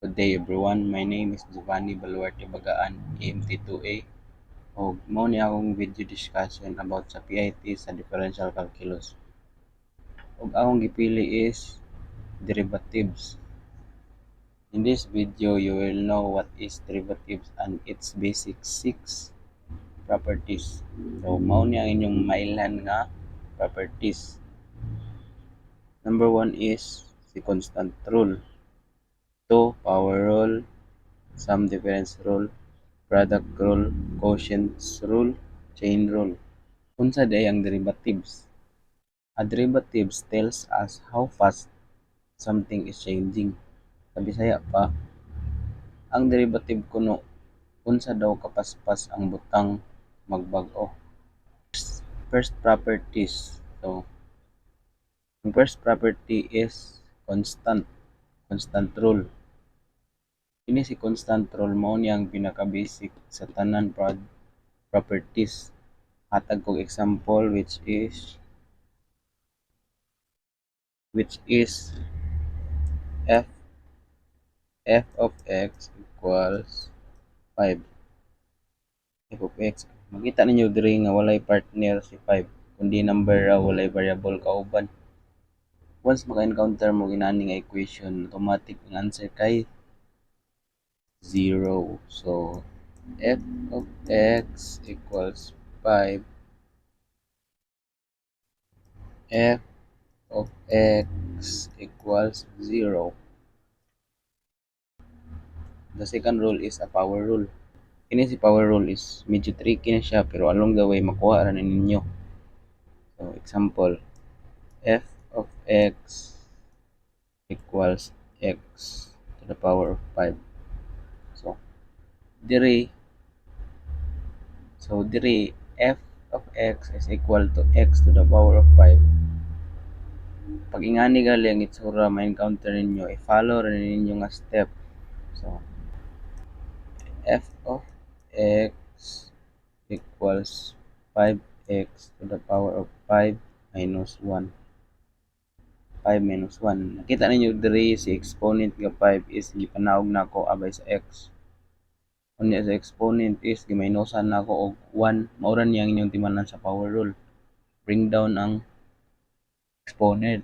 Good day everyone. My name is Giovanni Baluarte Bagaan, AMT2A. O mao ni akong video discussion about sa PIT sa differential calculus. Ug akong gipili is derivatives. In this video, you will know what is derivatives and its basic 6 properties. So mao ni ang inyong mailhan nga properties. Number 1 is si constant rule. 2 power rule, sum difference rule, product rule, quotients rule, chain rule. Unsa day ang derivatives? A derivatives tells us how fast something is changing. Sa Bisaya pa, ang derivative kuno unsa daw kapaspas ang butang magbag-o. First properties. So, ang first property is constant rule. Ini si constant rule mao ni ang pinaka-basic sa tanan properties. Hatag kog example which is f of x equals 5. F of x. Makita ninyo diri nga walay partner si 5, kundi number ra, walay variable kauban. Once maka-encounter mo ginani nga equation, automatic ang answer kay 0. So, f of x equals 5. F of x equals 0. The second rule is a power rule. Ini si power rule is medyo tricky na siya pero along the way makuha ra ninyo. So example, f of x equals x to the power of 5. So diri f of x is equal to x to the power of 5. Pag ingani gali ang itsura ma-encounter ninyo, i-follow rin ninyo nga step. So f of x equals 5x to the power of 5 minus 1. 5 minus 1. Nakita ninyo diri si exponent nga 5 is gipanawag nako abay sa x. Unya sa exponent is giminusan nako og 1. Mao ra niya ang inyong timanan sa power rule. Bring down ang exponent.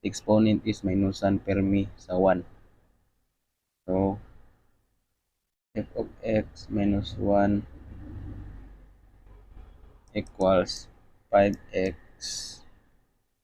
Exponent is minusan permi sa 1. So f of x minus 1 equals 5x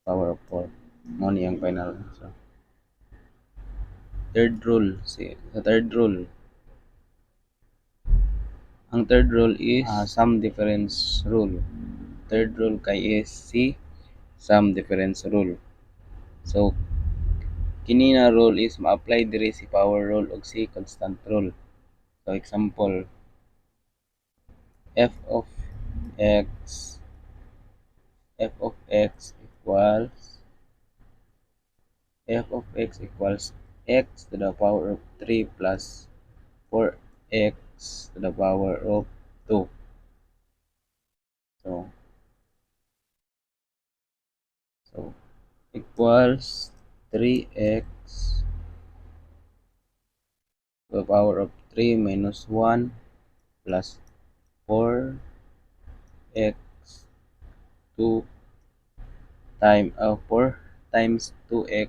power of 4. Mao ni ang final answer. Third rule, sa third rule. Ang third rule is sum difference rule. Third rule kay is si sum difference rule. So kini na rule is ma-apply diri si power rule ug si constant rule. So example, f of x equals x to the power of 3 plus 4x to the power of 2. So equals 3x to the power of 3 minus 1 plus 4x 2 4 times 2x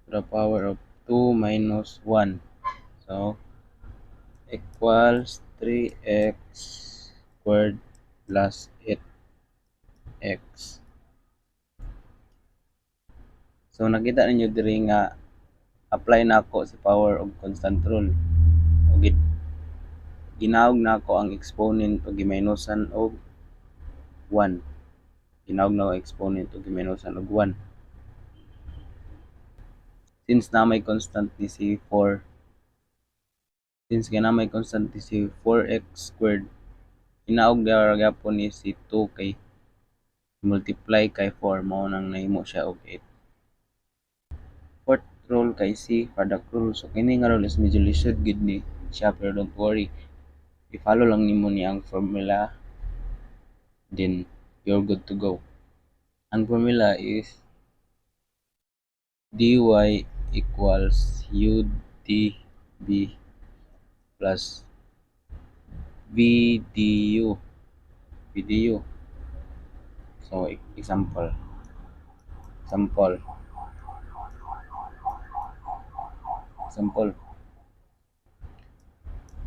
to the power of 2 minus 1. So equals 3x squared plus 8x. So nakita ninyo diri nga apply na ako sa power of constant rule. O ginawag na ako ang exponent o giminusan og 1. Ginawag na ako exponent o giminusan og 1. Since na may constant ni si 4, since na may constant ni si 4x squared, inaog na gyapon ni si 2 kay multiply kay 4 mao nang nahimo siya og 8. Fourth rule kay si product rule. So kini nga rule is medyo lisod gid ni siya pero don't worry. I-follow lang nimo ni ang formula, then you're good to go. Ang formula is dy equals UDB plus VDU. VDU. So, example, example,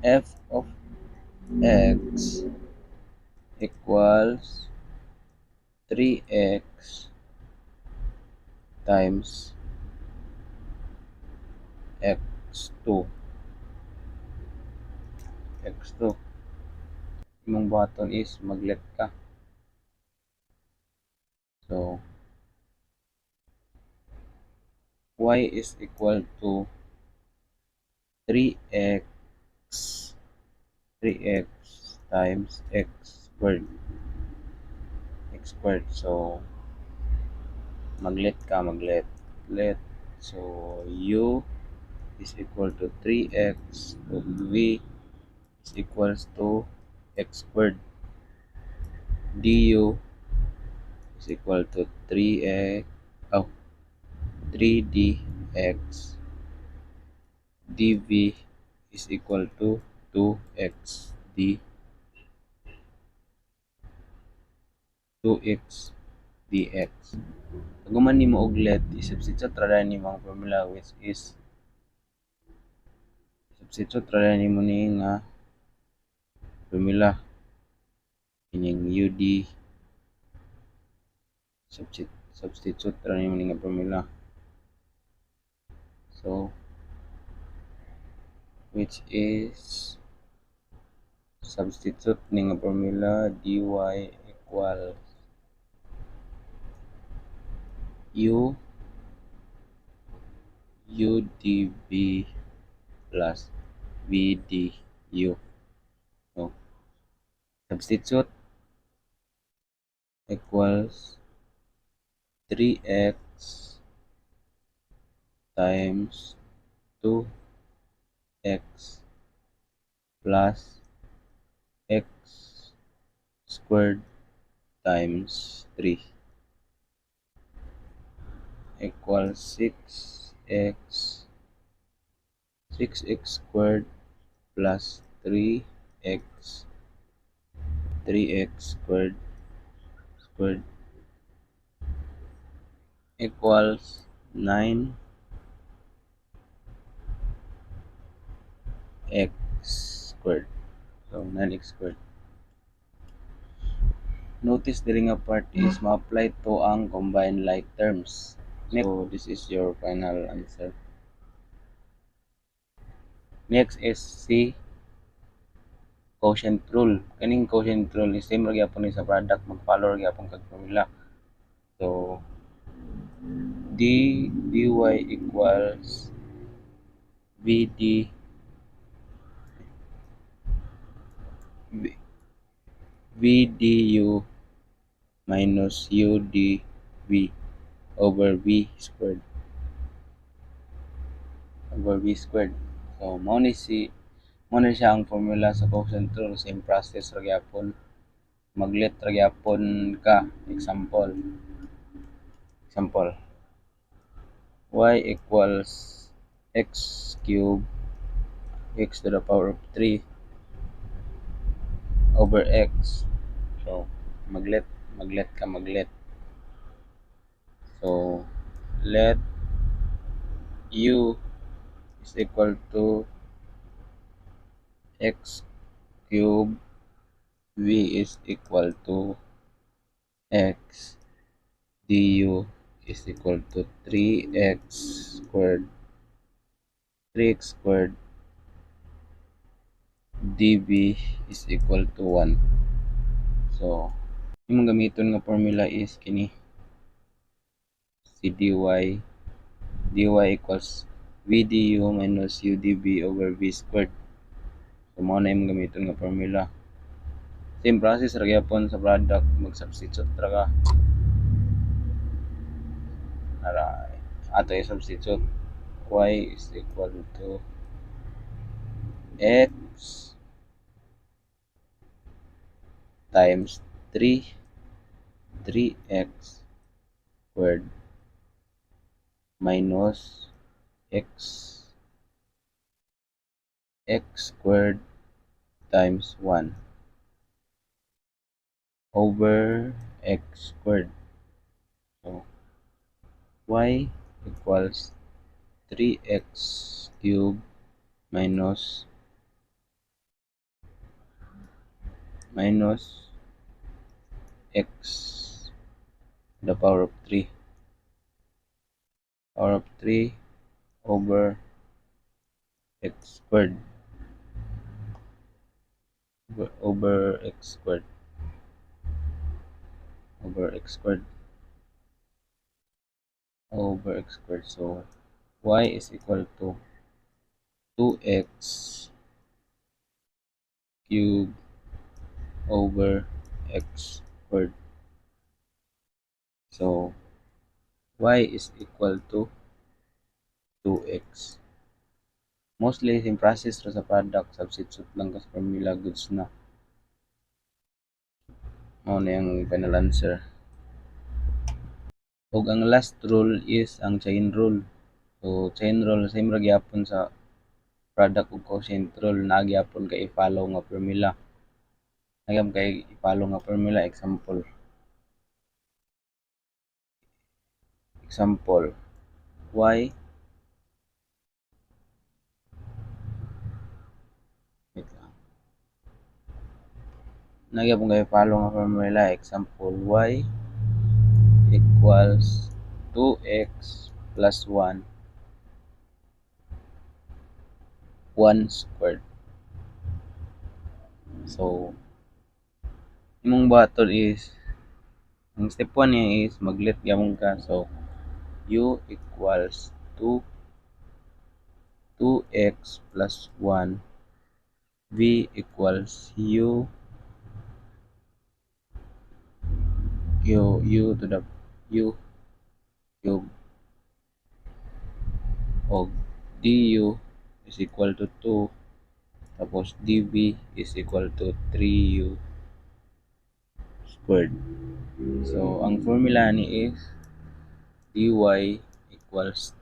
f of x equals 3x times x2. x2. Imong button is maglet ka. So, y is equal to 3x 3x times x squared. So, maglet ka, maglet. Let. So, u is equal to 3x. So, v is equals to x squared. Du is equal to 3x, 3dx. dv is equal to 2x 2x dx. Kung man nimo og let, i-substitute ra nimo ang formula which is nimo ni nga formula ining UD, substitute ra nimo ni nga formula. So, which is substitute ni nga formula dy equals UDB plus VDU. So, substitute equals 3x times 2x plus x squared times 3 equals 6x squared plus 3x squared equals 9x squared. So, 9x squared. Notice diri nga part is ma-apply to ang combined like terms. So, this is your final answer. Next is C, quotient rule. Kaning quotient rule is same ra gyapon ni sa product, mag-follow ra gyapon kag formula. So, dy equals VDU minus UDV over V squared. So, mao ni siya ang formula sa quotient rule. Same process ra gyapon. Maglet ra gyapon ka. Example, y equals x cube x to the power of 3 over x. So, maglet ka. So, let u is equal to x cube, v is equal to x, du is equal to 3x squared, dv is equal to 1. So, imong gamiton nga formula is kini si dy equals vdu minus udv over v squared. So, mao na imong gamiton nga formula. Same process ra gyapon sa product, mag-substitute ra ka. Ato i-substitute y is equal to x times 3x squared minus x squared times 1 over x squared. So y equals 3x cubed minus x to the power of 3 over x squared over x squared over x squared over x squared. So y is equal to 2x cubed over x squared. So y is equal to 2x. Mostly same process ra sa product, substitute lang ka sa formula, goods na. Mao na yung final answer. Ug ang last rule is ang chain rule. So chain rule same ra gyapon sa product ug quotient rule, na gyapon kay i-follow nga formula. Nagyam kay i-follow nga formula. Example y wait lang. Nagyapon kay i-follow nga formula. Example y equals 2x plus 1 squared. So imong buhaton is, ang step 1 niya is maglet gyapon ka. So u equals 2x plus 1, v equals u to the u cube og du is equal to 2, tapos dv is equal to 3u squared. So ang formula ni is dy equals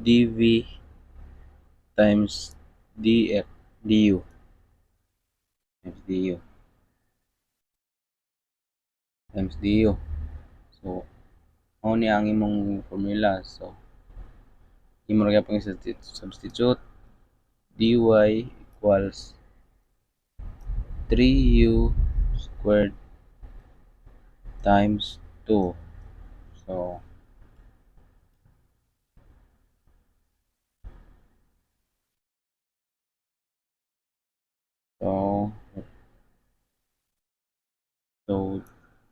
dv times dx du times du. So mao ni ang imong formula. So imo ra gyapon substitute. Dy equals 3u squared times 2. So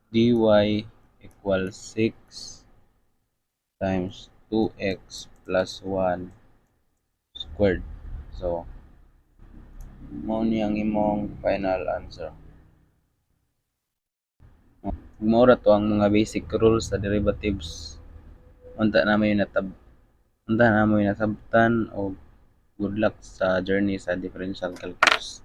dy equals 6 times 2x plus 1 squared. So mao ni ang imong final answer. Mao ra to ang mga basic rules sa derivatives. Unta na may nasabtan, o good luck sa journey sa differential calculus.